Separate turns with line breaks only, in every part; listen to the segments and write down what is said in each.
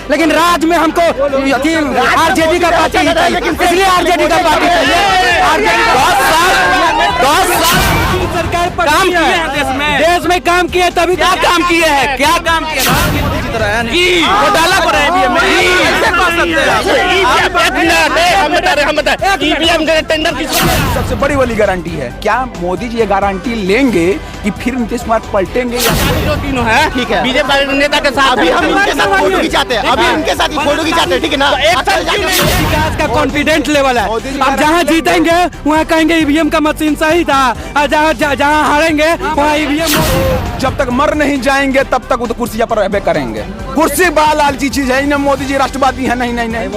लेकिन राज्य में हमको आरजेडी का पार्टी चाहिए, इसलिए आरजेडी का पार्टी चाहिए। 10 साल सरकार पर काम किया है, देश में काम किया, तभी क्या काम किए हैं, क्या काम किया घोटाला पर
सबसे बड़ी वाली गारंटी है। क्या मोदी जी ये गारंटी लेंगे कि फिर नीतीश कुमार पलटेंगे?
ठीक है, बीजेपी नेता के साथ अभी हम इनके साथ फोटो खिंचाते हैं, अभी इनके साथ फोटो खिंचाते हैं, ठीक है ना।
विकास का कॉन्फिडेंस लेवल है। अब जहाँ जीतेंगे वहाँ कहेंगे ईवीएम का मशीन सही था, और जहाँ हारेंगे वहाँ ईवीएम।
जब तक मर नहीं जाएंगे तब तक वो तो कुर्सियां पर रहबे करेंगे। कुर्सी बड़ा लालची चीज है, इन्हें मोदी जी राष्ट्रवादी है। नहीं नहीं नहीं।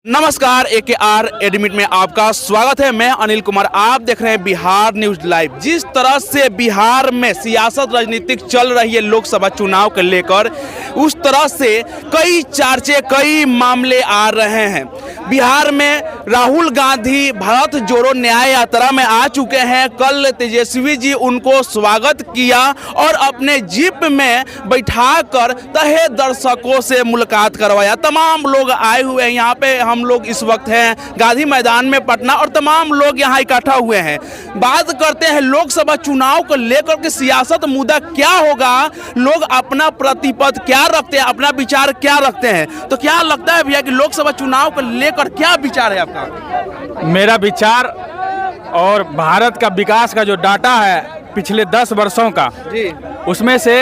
नमस्कार, AKR एडमिट में आपका स्वागत है। मैं अनिल कुमार, आप देख रहे हैं बिहार न्यूज लाइव। जिस तरह से बिहार में सियासत राजनीतिक चल रही है लोकसभा चुनाव को लेकर, उस तरह से कई चर्चे, कई मामले आ रहे हैं। बिहार में राहुल गांधी भारत जोड़ो न्याय यात्रा में आ चुके हैं। कल तेजस्वी जी उनको स्वागत किया और अपने जीप में बैठाकर तहे दर्शकों से मुलाकात करवाया। तमाम लोग आए हुए हैं यहाँ पे। हम लोग इस वक्त हैं गांधी मैदान में पटना और तमाम लोग यहाँ इकट्ठा हुए हैं। बात करते हैं लोकसभा चुनाव को लेकर के सियासत मुद्दा क्या होगा, लोग अपना प्रतिपद क्या रखते हैं, अपना विचार क्या रखते हैं। तो क्या लगता है भैया कि लोकसभा चुनाव को लेकर क्या विचार है आपका?
मेरा विचार और भारत का विकास का जो डाटा है पिछले 10 वर्षों का, उसमें से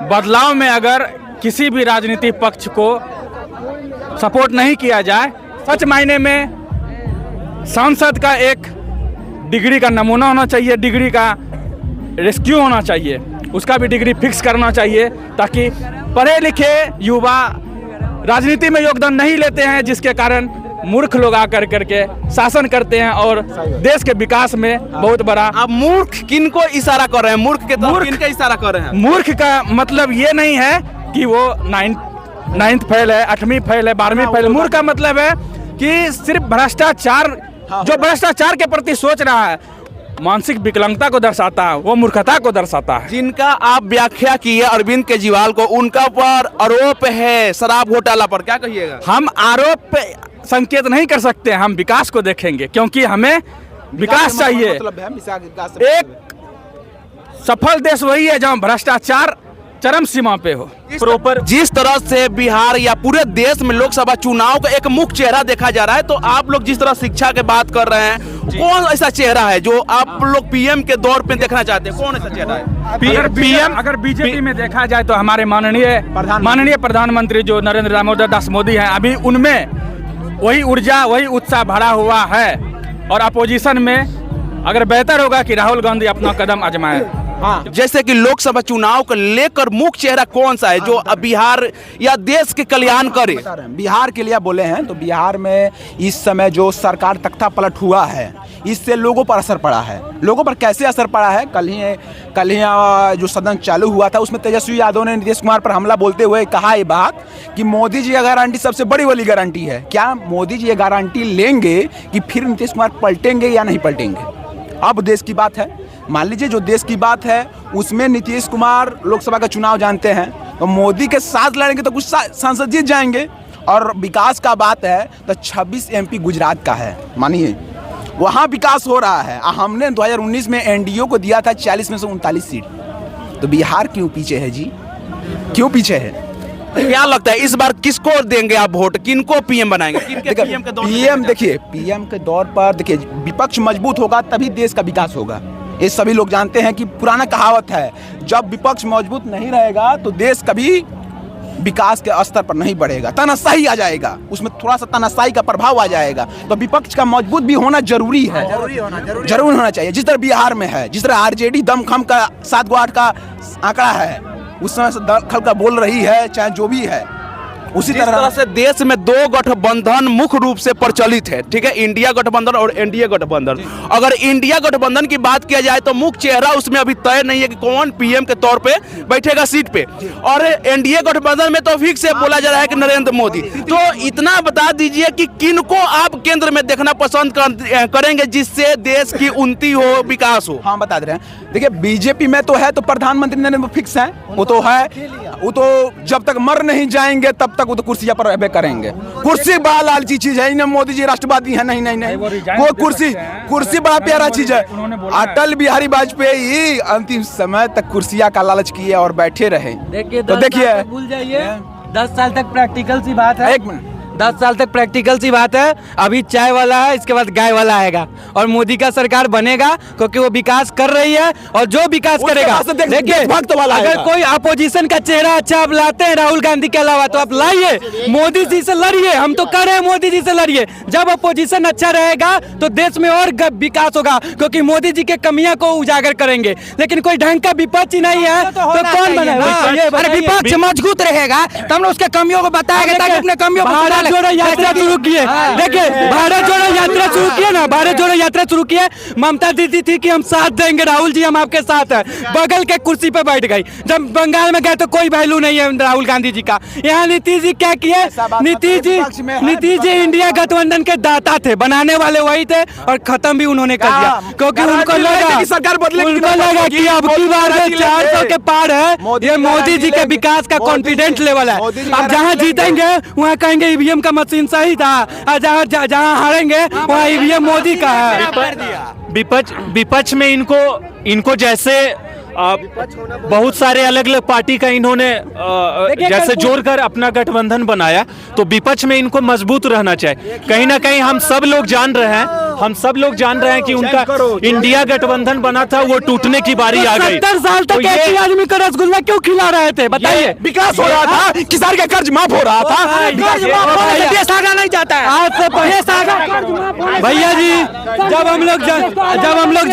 बदलाव में अगर किसी भी राजनीतिक पक्ष को सपोर्ट नहीं किया जाए, सच मायने में सांसद का एक डिग्री का नमूना होना चाहिए, डिग्री का रेस्क्यू होना चाहिए, उसका भी डिग्री फिक्स करना चाहिए, ताकि पढ़े लिखे युवा राजनीति में योगदान नहीं लेते हैं, जिसके कारण मूर्ख लोग आकर करके शासन करते हैं और देश के विकास में बहुत बड़ा।
आप मूर्ख किन को इशारा कर रहे हैं? मूर्ख के तरफ किन का इशारा कर रहे हैं?
मूर्ख का मतलब ये नहीं है कि वो 9th फेल है, 8वीं फेल है, 12वीं फेल। मूर्ख का मतलब है कि सिर्फ भ्रष्टाचार, जो भ्रष्टाचार के प्रति सोच रहा है, मानसिक विकलांगता को दर्शाता है, वो मूर्खता को दर्शाता है।
जिनका आप व्याख्या की है अरविंद केजरीवाल को, उनका पर आरोप है शराब घोटाला पर, क्या कहिएगा?
हम आरोप पे संकेत नहीं कर सकते, हम विकास को देखेंगे, क्योंकि हमें विकास चाहिए। एक सफल देश वही है जहाँ भ्रष्टाचार चरम सीमा पे हो।
प्रॉपर जिस तरह से बिहार या पूरे देश में लोकसभा चुनाव का एक मुख्य चेहरा देखा जा रहा है, तो आप लोग जिस तरह शिक्षा की बात कर रहे हैं, कौन ऐसा चेहरा है जो आप लोग पीएम के दौर पे देखना चाहते हैं? कौन ऐसा चेहरा है?
पीएम अगर बीजेपी में देखा जाए तो हमारे माननीय प्रधानमंत्री जो नरेंद्र दामोदर दास मोदी हैं, अभी उनमें वही ऊर्जा, वही उत्साह भरा हुआ है। और अपोजिशन में अगर बेहतर होगा कि राहुल गांधी अपना कदम आजमाए।
हाँ, जैसे कि लोकसभा चुनाव को लेकर मुख्य चेहरा कौन सा है जो बिहार या देश के कल्याण करे?
बिहार के लिए बोले हैं तो बिहार में इस समय जो सरकार तख्ता पलट हुआ है, इससे लोगों पर असर पड़ा है। लोगों पर कैसे असर पड़ा है? कल ही जो सदन चालू हुआ था, उसमें तेजस्वी यादव ने नीतीश कुमार पर हमला बोलते हुए कहा ये बात कि मोदी जी की गारंटी सबसे बड़ी वाली गारंटी है। क्या मोदी जी ये गारंटी लेंगे कि फिर नीतीश कुमार पलटेंगे या नहीं पलटेंगे? अब देश की बात है, मान लीजिए जो देश की बात है उसमें नीतीश कुमार लोकसभा का चुनाव जानते हैं, तो मोदी के साथ लड़ेंगे तो कुछ सांसद जीत जाएंगे। और विकास का बात है तो 26 MP गुजरात का है, मानिए वहाँ विकास हो रहा है। हमने 2019 में NDO को दिया था 40 में से 39 सीट। तो बिहार क्यों पीछे है जी? क्यों पीछे है?
क्या लगता है इस बार किसको देंगे आप वोट? किनको पीएम बनाएंगे?
पीएम देखिए, पीएम के दौर पर देखिए, विपक्ष मजबूत होगा तभी देश का विकास होगा। ये सभी लोग जानते हैं कि पुराना कहावत है, जब विपक्ष मजबूत नहीं रहेगा तो देश कभी विकास के स्तर पर नहीं बढ़ेगा, तानाशाही आ जाएगा, उसमें थोड़ा सा तानाशाही का प्रभाव आ जाएगा। तो विपक्ष का मजबूत भी होना जरूरी है, जरूर होना चाहिए। जिस तरह बिहार में है, जिस तरह आरजेडी दमखम का 7-8 का आंकड़ा है, उस समय से दमखम का बोल रही है, चाहे जो भी है, उसी
जिस तरह से देश में दो गठबंधन मुख्य रूप से प्रचलित है, ठीक है, इंडिया गठबंधन और एनडीए गठबंधन। अगर इंडिया गठबंधन की बात किया जाए तो मुख्य चेहरा उसमें अभी तय नहीं है कि कौन पीएम के तौर पे बैठेगा सीट पे, और एनडीए गठबंधन में तो फिक्स से बोला जा रहा है कि नरेंद्र मोदी। तो इतना बता दीजिए कि किनको आप केंद्र में देखना पसंद करेंगे जिससे देश की उन्नति हो, विकास हो?
हाँ, बता दे रहे हैं। देखिए, बीजेपी में तो है तो प्रधानमंत्री नरेंद्र फिक्स है, वो तो है, वो तो जब तक मर नहीं जाएंगे तब तक वो तो कुर्सियां पर रहबे करेंगे। कुर्सी बड़ा लालची चीज है, मोदी जी राष्ट्रवादी है, नहीं नहीं नहीं, वो कुर्सी बड़ा प्यारा चीज है। अटल बिहारी वाजपेयी अंतिम समय तक कुर्सियां का लालच किए और बैठे रहे। तो देखिए,
भूल जाइए, 10 साल तक प्रैक्टिकल सी बात है।
1 मिनट,
10 साल तक प्रैक्टिकल सी बात है। अभी चाय वाला है, इसके बाद गाय वाला आएगा, और मोदी का सरकार बनेगा क्योंकि वो विकास कर रही है, और जो विकास करेगा, देखिए, अगर कोई अपोजिशन का चेहरा अच्छा आप लाते हैं राहुल गांधी के अलावा तो आप लाइए, मोदी जी से लड़िए। हम तो कर रहे हैं, मोदी जी से लड़िए। जब अपोजिशन अच्छा रहेगा तो देश में और विकास होगा, क्योंकि मोदी जी के कमियां को उजागर करेंगे। लेकिन कोई ढंग का विपक्ष ही नहीं है तो कौन बनेगा?
अरे विपक्ष मजबूत रहेगा तो हम लोग उसके कमियों को बताएंगे ताकि अपने कमियों को
भारत जोड़ो यात्रा शुरू किए। देखिए, भारत जोड़ो यात्रा शुरू किए ना, भारत जोड़ो यात्रा शुरू किए। ममता दीदी थी कि हम साथ देंगे, राहुल जी हम आपके साथ हैं, बगल के कुर्सी पे बैठ गई। जब बंगाल में गए तो कोई वैल्यू नहीं है राहुल गांधी जी का। यहाँ नीतीश जी क्या किए? नीतीश जी इंडिया गठबंधन के दाता थे, बनाने वाले वही थे, और खत्म भी उन्होंने कर दिया, क्योंकि उनको लगा
सरकार
कि अब की बार 400 के पार है। ये मोदी जी के विकास का कॉन्फिडेंस लेवल है। अब जहाँ जीतेंगे वहाँ कहेंगे ईवीएम का मशीन सही था, और जहाँ हारेंगे वहाँ ईवीएम मोदी का है।
विपक्ष में इनको जैसे बहुत सारे अलग अलग पार्टी का इन्होंने जैसे जोड़कर अपना गठबंधन बनाया, तो विपक्ष में इनको मजबूत रहना चाहिए। कहीं ना कहीं हम सब लोग जान रहे हैं कि उनका इंडिया गठबंधन बना था, वो टूटने की बारी आ गई।
70 साल तक एक ही आदमी को रसगुल्ला क्यों खिला रहे थे? बताइए।
विकास हो रहा था, किसान का कर्ज माफ हो रहा था,
देश आगे नहीं जाता है।
आज से पहले भैया जी, जब हम लोग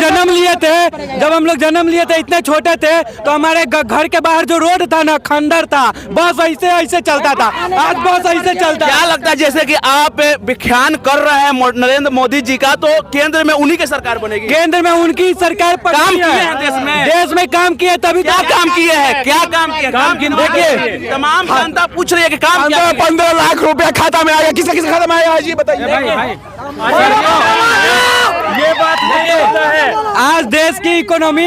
जन्म लिए थे इतने छोटे थे तो हमारे घर के बाहर जो रोड था ना, खंडर था, बस ऐसे चलता था। आज बस ऐसे चलता है।
क्या लगता है, जैसे कि आप व्याख्यान कर रहे हैं नरेंद्र मोदी जी का, तो केंद्र में उन्हीं की सरकार बनेगी?
केंद्र में उनकी सरकार
काम किए हैं
देश में काम किए, तभी
क्या काम किए हैं? क्या काम किए? देखिए, तमाम जनता पूछ रही है कि काम क्या?
15 लाख रुपया खाता में आया, किसके खाता में आया, ये बताइए।
ये बात नहीं होता है।
आज देश की इकोनॉमी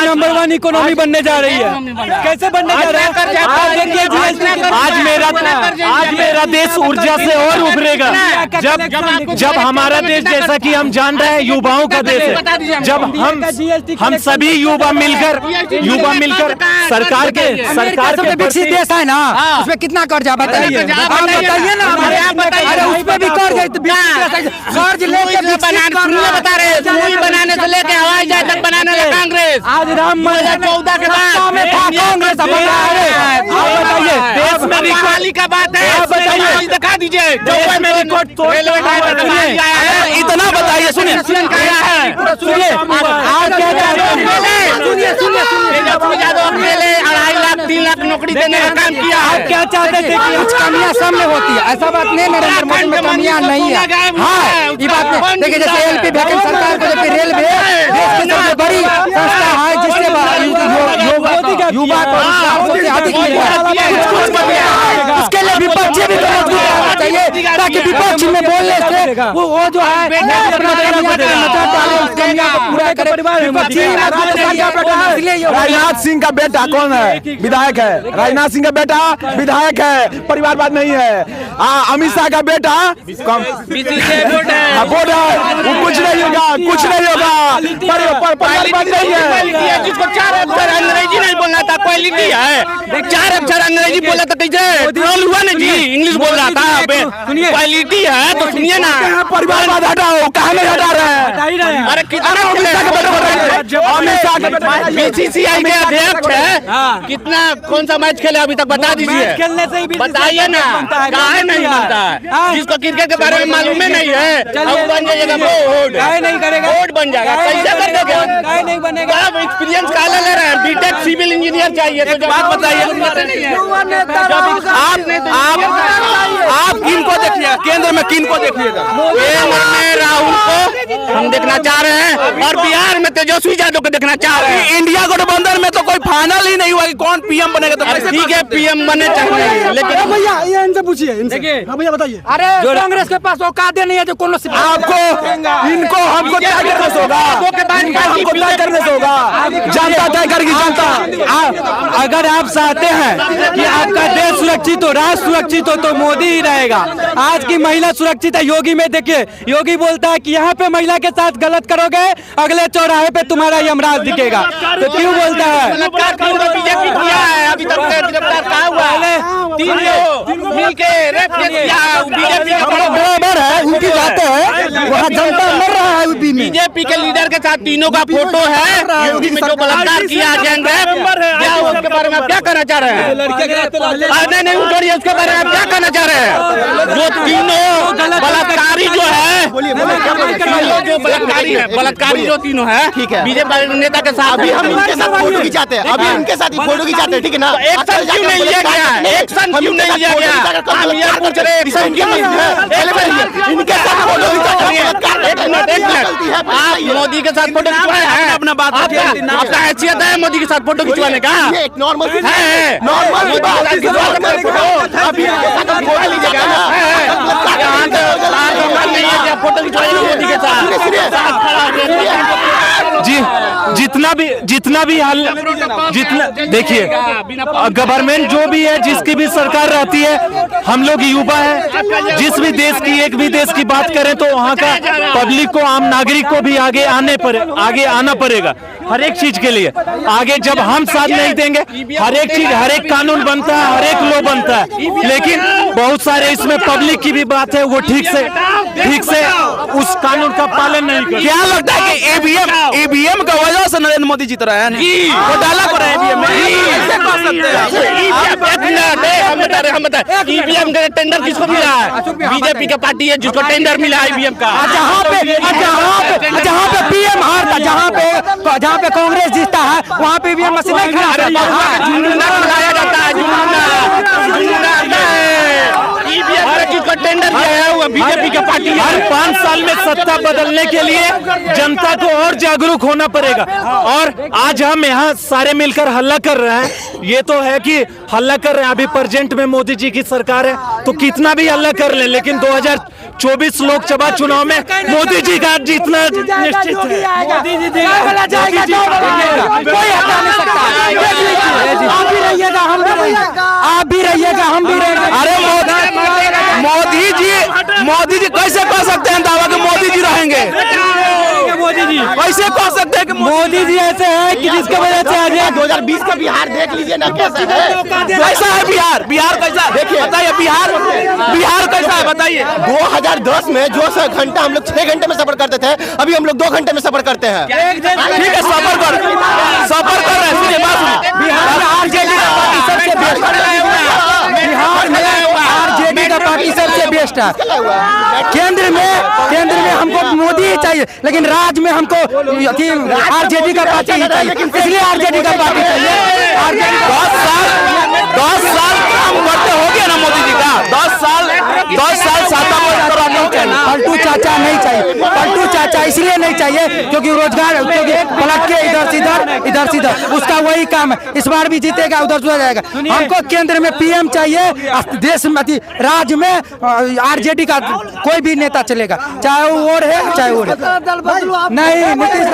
नंबर 1 इकोनॉमी बनने जा रही है। कैसे बनने जा रहा है?
आज मेरा देश ऊर्जा से और उभरेगा जब हमारा देश, जैसा कि हम जान रहे हैं, युवाओं का देश है। जब हम सभी युवा मिलकर सरकार
विकसित देश है ना, उसमें कितना कर्जा बताइए ना। अरे उस पे भी कर्ज लेके बता रहे हैं, बनाने से लेके हवाई जहाज तक बनाने लगा कांग्रेस।
आज राम
2014 के बाद में था कांग्रेस।
बताइए,
देश में रिकॉर्ड का बात है, बताइए, दिखा दीजिए।
इतना बताइए, सुनिए
अकेले 2.5 लाख 3 लाख नौकरी देने का काम किया।
आप क्या चाहते थे कि
कुछ कमियां सब में होती है, ऐसा बात नहीं, नरेंद्र मोदी में कमियां नहीं है। हाँ, ये बात नहीं। देखिए, जैसे एलपी वैकेंट सरकार को, जबकि रेलवे देश की सबसे बड़ी संस्था है जिससे युवा को अधिक उसके लिए विपक्ष भी मजबूत होना चाहिए, ताकि विपक्ष में बोलने से वो जो है
राजनाथ सिंह का बेटा कौन है? विधायक है। राजनाथ सिंह का बेटा विधायक है, परिवारवाद नहीं है। अमित शाह का बेटा बोर्ड है, कुछ नहीं होगा, परिवारवाद नहीं है।
जिसको 4 अक्षर अंग्रेजी नहीं बोलना था, क्वालिटी है। 4 अक्षर अंग्रेजी बोला था, कैसे ट्रोल हुआ ना जी, इंग्लिश बोल रहा था। क्वालिटी है तो सुनिए ना।
परिवारवाद हटाओ, कहाँ नहीं हटा रहे हैं?
अरे बीसीसीआई के अध्यक्ष है, कितना कौन सा मैच खेले अभी तक बता दीजिए।
खेलने से ही
बताइए ना, काहे नहीं बनता है? जिसको क्रिकेट के बारे में मालूम ही नहीं है, अब बन जाएगा बोर्ड,
नहीं करेगा,
बोर्ड बन जाएगा। कैसे कर देगा?
नहीं बनेगा।
आप एक्सपीरियंस काला ले रहे हैं, बीटेक
सिविल इंजीनियर चाहिए।
एक बात बताइए, आप किन को देखिएगा, केंद्र में किन को देखिएगा?
केंद्र में राहुल को हम देखना चाह रहे हैं और बिहार में तेजस्वी यादव को देखना चाह रहे हैं।
इंडिया गठबंधन में तो कोई फाइनल ही नहीं हुआ कि कौन पीएम बनेगा, तो कैसे
ठीक है पीएम बने चाहिए, लेकिन
भैया ये इनसे पूछिए, इनसे भैया बताइए। अरे कांग्रेस के पास औकात नहीं है जो कौन
आपको इनको हमको तय करने से होगा, हमको तय करने से होगा, जनता तय करेगी, जनता।
अगर आप चाहते हैं कि आपका देश सुरक्षित हो, राष्ट्र सुरक्षित हो, तो मोदी ही रहेगा। आज की महिला सुरक्षित है। योगी में देखिए, योगी बोलता है कि यहाँ पे महिला के साथ गलत करोगे, अगले चौराहे पे तुम्हारा यमराज दिखेगा। तो क्यों बोलता है?
बीजेपी किया है, अभी तक गिरफ्तार कहा हुआ है, 3 लोग मिलके रेप किया। बीजेपी
बराबर है, उनकी बातें है, वहाँ जनता मर रहा है यूपी में।
बीजेपी के लीडर के साथ तीनों का फोटो है, यूपी में जो बलात्कार किया गैंग रेप, क्या उसके बारे में आप क्या कहना चाह रहे हैं? नहीं छोड़िए, उसके बारे में आप क्या कहना चाह रहे हैं? जो तीनों बलात्कारी जो है, जो बलात्कारी जो तीनों है, ठीक है, बीजेपी नेता के साथ अभी हम इनके साथ फोटो खिंचाते हैं, अभी इनके साथ फोटो खिंचाते हैं, ठीक है ना? एक्शन क्यों नहीं लिया गया? एक्शन क्यों नहीं लिया गया? हम ये पूछ रहे हैं, एक्शन क्यों नहीं लिया? इनके साथ फोटो खिंचाते हैं। एक मिनट, आप मोदी के साथ फोटो खिंचवाए हैं? अपना बात, आपका हैसियत है मोदी के साथ फोटो खिंचवाने का? एक नॉर्मल है, नॉर्मल अभी लीजिएगा ना, फोटो खिंचवाइए मोदी के साथ।
जी जितना भी हाल, जितना देखिए, गवर्नमेंट जो भी है, जिसकी भी सरकार रहती है, हम लोग युवा है। जिस भी देश की, एक भी देश की बात करें तो वहाँ का पब्लिक को, आम नागरिक को भी आगे आना पड़ेगा हर एक चीज के लिए। आगे जब हम साथ नहीं देंगे, हर एक चीज, हर एक कानून बनता है, हर एक लॉ बनता है, लेकिन बहुत सारे इसमें पब्लिक की भी बात है, वो ठीक से उस कानून का पालन नहीं करते।
क्या लगता है कि ईवीएम का वजह से नरेंद्र मोदी जीत रहे हैं? घोटाला कर रहे हैं ईवीएम में, कैसे कर सकते हैं?
हम बता ईवीएम का टेंडर किसको मिला है? बीजेपी का पार्टी है जिसको टेंडर मिला है ईवीएम का।
जहाँ पे पीएम हारता, जहाँ पे कांग्रेस जीतता है, वहाँ पे ईवीएम मशीन नहीं खड़ा करता है,
जुलूना खिलाया जाता है, जुलूना ईवीएम का जिसको टेंडर किया है वो बीजेपी का पार्टी है।
हर 5 साल में सत्ता बदलने के लिए जनता को और जागरूक होना पड़ेगा। और आज हम यहाँ सारे मिलकर हल्ला कर रहे हैं, ये तो है कि हल्ला कर रहे हैं। अभी प्रेजेंट में मोदी जी की सरकार है, तो कितना भी हल्ला कर ले, लेकिन 2024 लोकसभा चुनाव में मोदी जी का जीतना निश्चित है।
आप भी रहिएगा, हम भी रहेंगे।
अरे मोदी जी कैसे कह सकते हैं दावा कि मोदी जी रहेंगे?
मोदी जी
कैसे कह सकते हैं कि
मोदी जी ऐसे हैं कि जिसके वजह से आज
2020 का बिहार देख लीजिए ना, कैसा है?
कैसा है बिहार कैसा है? देखिए बताइए, बिहार कैसा है बताइए।
2010 में जो घंटा हम लोग 6 घंटे में सफर करते थे, अभी हम लोग 2 घंटे में सफर करते हैं।
ठीक है, सफर कर रहे हैं। सुनिए बात सुनिए,
बिहार में आरजेडी का पार्टी सबसे बेस्ट है। बिहार में आरजेडी का पार्टी सबसे बेस्ट है। केंद्र में हमको मोदी ही चाहिए, लेकिन राज्य में हमको आरजेडी का पार्टी ही चाहिए, इसलिए आरजेडी का पार्टी चाहिए।
10 साल काम करते हो गया ना मोदी जी का। 10 साल साता नहीं चाहिए।
पलटू चाचा नहीं चाहिए, पलटू चाचा इसलिए नहीं चाहिए क्योंकि रोजगार, क्योंकि पलट के इधर सीधर उसका वही काम है। इस बार भी जीतेगा, उधर सुधर जाएगा। हमको केंद्र में पीएम चाहिए, देश में राज्य में आरजेडी का कोई भी नेता चलेगा, चाहे वो और है चाहे वो नहीं। नीतीश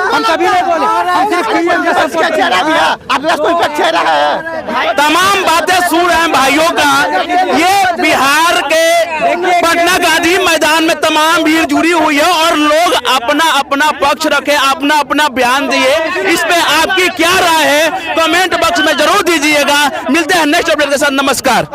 हम कभी नहीं बोले, हम सिर्फ पीएम का सपोर्ट कर रहे हैं।
तमाम बातें सुन रहे हैं भाइयों का। ये बिहार के पटना गांधी मैदान में तमाम भीड़ जुड़ी हुई है और लोग अपना अपना पक्ष रखे, अपना अपना बयान दिए। इस पे आपकी क्या राय है? कमेंट बॉक्स में जरूर दीजिएगा। मिलते हैं नेक्स्ट अपडेट के साथ। नमस्कार।